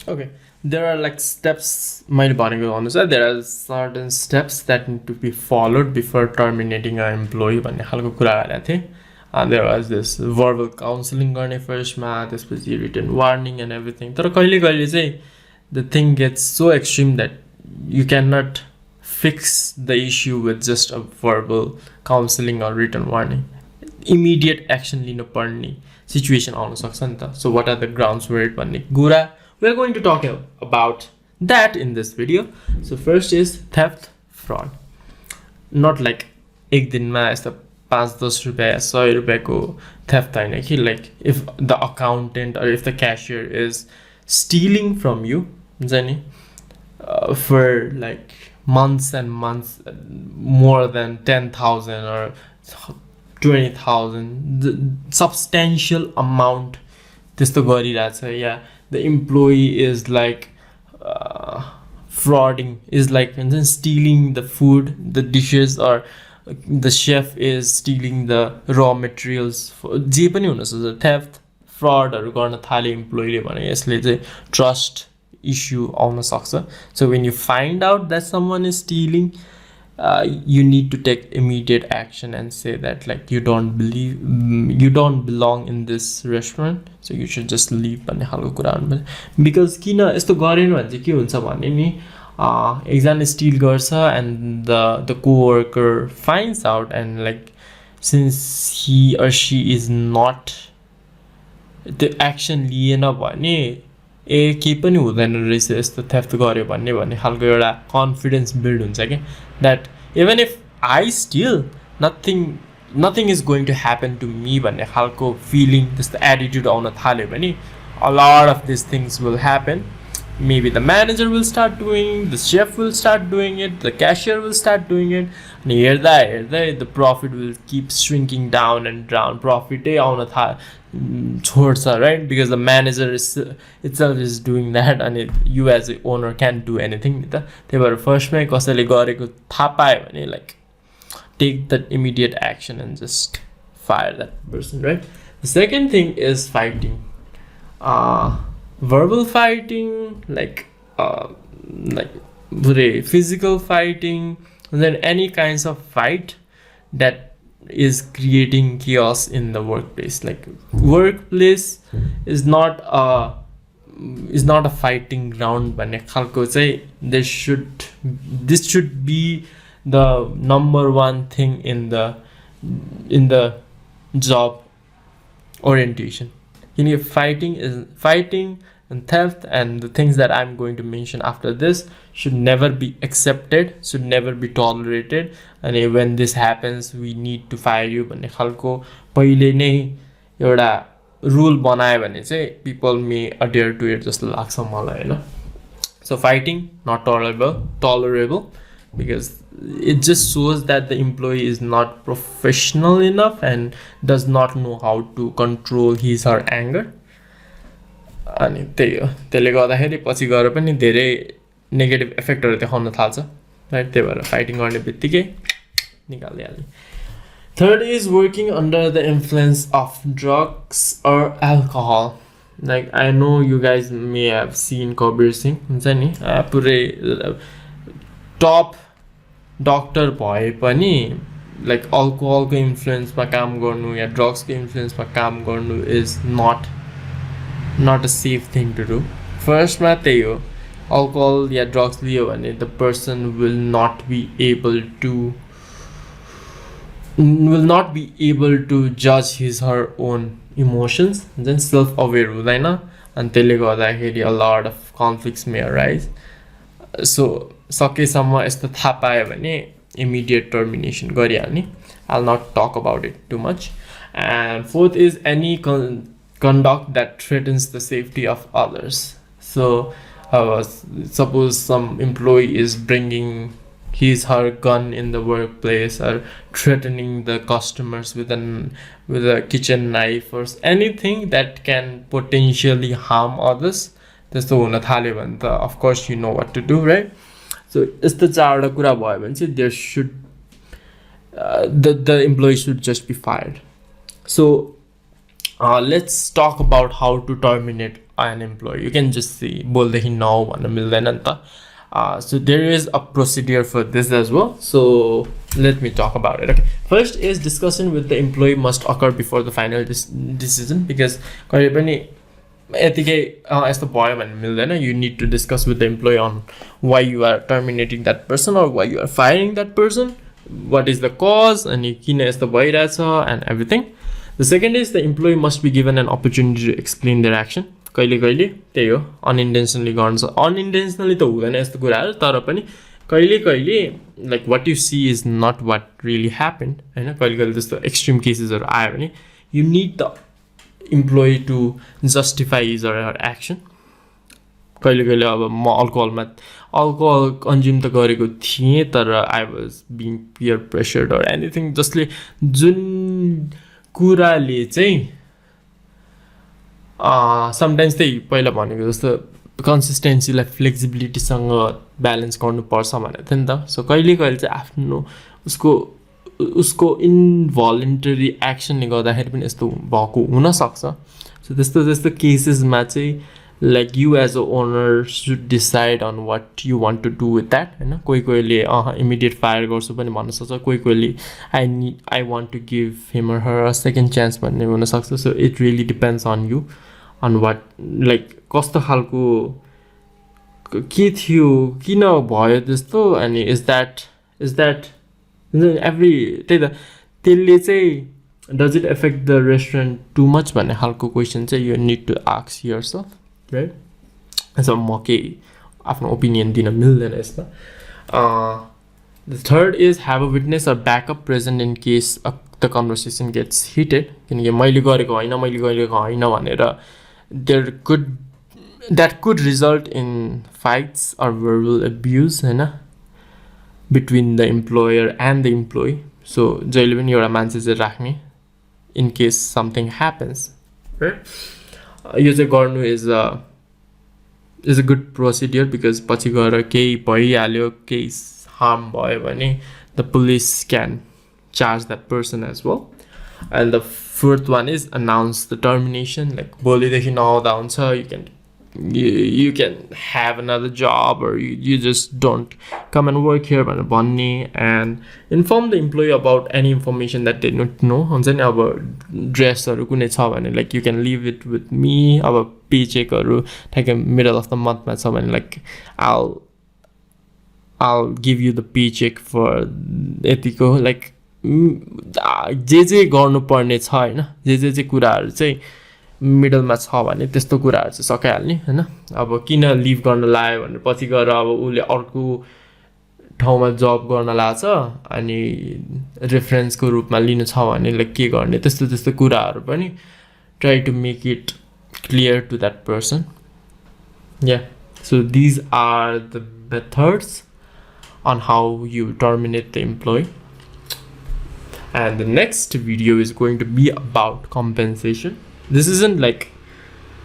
Okay, there are like steps. My body on this. There are certain steps that need to be followed before terminating an employee. भन्ने खालको कुरा गरेको थिएँ. There was this verbal counseling गर्ने फर्स्टमा, त्यसपछि written warning and everything. तर कहिले कहिले चाहिँ the thing gets so extreme that you cannot fix the issue with just a verbal counseling or written warning. Immediate action लिनु पर्ने situation आउन सक्छ नि त. So what are the grounds for it भन्ने कुरा we're going to talk about that in this video. So first is theft, fraud. Not like एक दिनमा यस्तो 5-10 रुपैयाँ 100 रुपैयाँको theft हैन कि, like if the accountant or if the cashier is stealing from you for like months and months, more than 10,000 or 20,000, the substantial amount त्यस्तो गरिरहेछ, yeah, the employee is like frauding, is like stealing the food, the dishes, or the chef is stealing the raw materials. जे पनि हुन सक्छ, theft, fraudहरू गर्न थाले employee भने यसले चाहिँ trust issue आउन सक्छ. So when you find out that someone is stealing, you need to take immediate action and say that like you don't belong in this restaurant, so you should just leave भन्ने खालको कुरा हुनु. Because किन यस्तो गरेन भने चाहिँ के हुन्छ भने नि, एकजना steal गर्छ and the co-worker finds out, and like since he or she is not the action लिएन भने ए के पनि हुँदैन रहेछ यस्तो थेफ्ट गर्यो भन्ने खालको एउटा कन्फिडेन्स बिल्ड हुन्छ के, that even if I steal, nothing is going to happen to me भन्ने खालको feeling, त्यस्तो attitude आउन थाल्यो भने a lot of these things will happen. Maybe the manager will start doing, the chef will start doing it, the cashier will start doing it, and here the profit will keep shrinking down and down. Profit आउन छोड्छ, right? Because the manager itself is doing that, and you as the owner can't do anything. त्यही भएर फर्स्टमै कसैले गरेको थाहा पायो भने like take that immediate action and just fire that person, right? The second thing is fighting. Verbal fighting, like physical fighting, and then any kinds of fight that is creating chaos in the workplace. Like workplace is not a fighting ground भन्ने खालको चाहिँ this should be the number one thing in the job orientation. Fighting and theft and the things that I'm going to mention after this should never be accepted, should never be tolerated, and when this happens we need to fire you भन्ने खालको पहिले नै एउटा rule बनायो भने चाहिँ people may adhere to it जस्तो लाग्छ मलाई हैन. So fighting not tolerable because it just shows that the employee is not professional enough and does not know how to control his or her anger. अनि त्यही हो, त्यसले गर्दाखेरि पछि गएर पनि धेरै नेगेटिभ इफेक्टहरु देखाउन थाल्छ, राइट? त्यही भएर फाइटिङ गर्ने बित्तिकै निकाल्दिहाल्ने. Third is working under the influence of drugs or alcohol. Like I know you guys may have seen Kabir Singh, हुन्छ नि, पुरै टप डक्टर भए पनि like alcohol को influence मा काम गर्नु या drugs को influence मा काम गर्नु is not a safe thing to do. First मा त्यही हो, alcohol या drugs लियो भने the person will not be able to judge his or her own emotions, then self aware हुँदैन, अनि त्यसले गर्दाखेरि a lot of conflicts may arise. So सकेसम्म यस्तो थाहा पायो भने immediate termination गरिहाल्ने. I'll not talk about it too much. And fourth is any conduct that threatens the safety of others. So suppose some employee is bringing his or her gun in the workplace or threatening the customers with a kitchen knife or anything that can potentially harm others. त्यस्तो हुन थाल्यो भने त of course you know what to do, right? So यस्तो चारवटा कुरा भयो भने चाहिँ there should the employee should just be fired. So let's talk about how to terminate an employee. You can just say बोल्दाखेरि no भन्न मिल्दैन नि त. So there is a procedure for this as well. So let me talk about it. Okay. First is discussion with the employee must occur before the final decision, because कहिले पनि यतिकै यस्तो भयो भन्ने मिल्दैन. You need to discuss with the employee on why you are terminating that person or why you are firing that person, what is the cause, अनि किन यस्तो भइरहेछ and everything. The second is the employee must be given an opportunity to explain their action. कहिले कहिले त्यही हो, unintentionally गर्छ. Unintentionally त हुँदैन यस्तो कुराहरू, तर पनि कहिले कहिले like what you see is not what really happened, हैन. कहिले कहिले त्यस्तो extreme cases-हरु आयो भने you need the employee to justify his or her action. कहिले कहिले अब म अल्कोहल कन्ज्युम त गरेको थिएँ, तर I was being peer pressured or anything, जसले जुन कुराले चाहिँ समटाइम्स त्यही पहिला भनेको जस्तो कन्सिस्टेन्सीलाई फ्लेक्सिबिलिटीसँग ब्यालेन्स गर्नुपर्छ भनेको थियो नि त. सो कहिले कहिले चाहिँ आफ्नो उसको इन्भोलन्टरी एक्सनले गर्दाखेरि पनि यस्तो भएको हुनसक्छ. सो त्यस्तो केसेसमा चाहिँ like you as a owner should decide on what you want to do with that, होइन. कोही कोहीले इमिडिएट फायर गर्छु पनि भन्न सक्छ, कोही कोहीले I want to give him or her a second chance भन्ने हुनसक्छ. So it really depends on you on what like कस्तो खालको के थियो, किन भयो त्यस्तो, अनि इज द्याट एभ्री त्यही त त्यसले चाहिँ does it affect the restaurant too much भन्ने खालको क्वेसन चाहिँ you need to ask yourself, right. So म केही आफ्नो ओपिनियन दिन मिल्दैन यसमा. The third is have a witness or backup present in case the conversation gets heated. किनकि मैले गरेको होइन भनेर that could result in fights or verbal abuse, होइन, between the employer and the employee. So जहिले पनि एउटा मान्छे चाहिँ राख्ने in case something happens, right? यो चाहिँ गर्नु is a good procedure, because पछि गएर केही भइहाल्यो, केही harm भयो भने the police can charge that person as well. And the fourth one is announce the termination. Like भोलिदेखि नआउँदा हुन्छ, you can have another job, or you just don't come and work here भन्ने, and inform the employee about any information that they don't know. हुन्छ नि, अब ड्रेसहरू कुनै छ भने like you can leave it with me. अब pay चेकहरू ठ्याक्कै मिडल अफ द मन्थमा छ भने like I'll give you the paycheck for यतिको, like जे गर्नुपर्ने छ, होइन, जे चाहिँ कुराहरू चाहिँ मिडलमा छ भने त्यस्तो कुराहरू चाहिँ सकाइहाल्ने, होइन. अब किन लिभ गर्न लायो भनेर पछि गएर अब उसले अर्को ठाउँमा जब गर्न लाग्छ अनि रेफरेन्सको रूपमा लिनु छ भने लाइक के गर्ने, त्यस्तो कुराहरू पनि try to make it clear to that person. या so these are the methods on how you terminate the employee. And the next video is going to be about compensation. This isn't like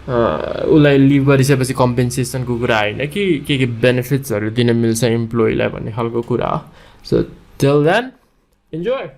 उसलाई leave गरिसकेपछि कम्पेन्सेसनको कुरा होइन कि के बेनिफिट्सहरू दिन मिल्छ इम्प्लोइलाई भन्ने खालको कुरा हो. So till then, enjoy.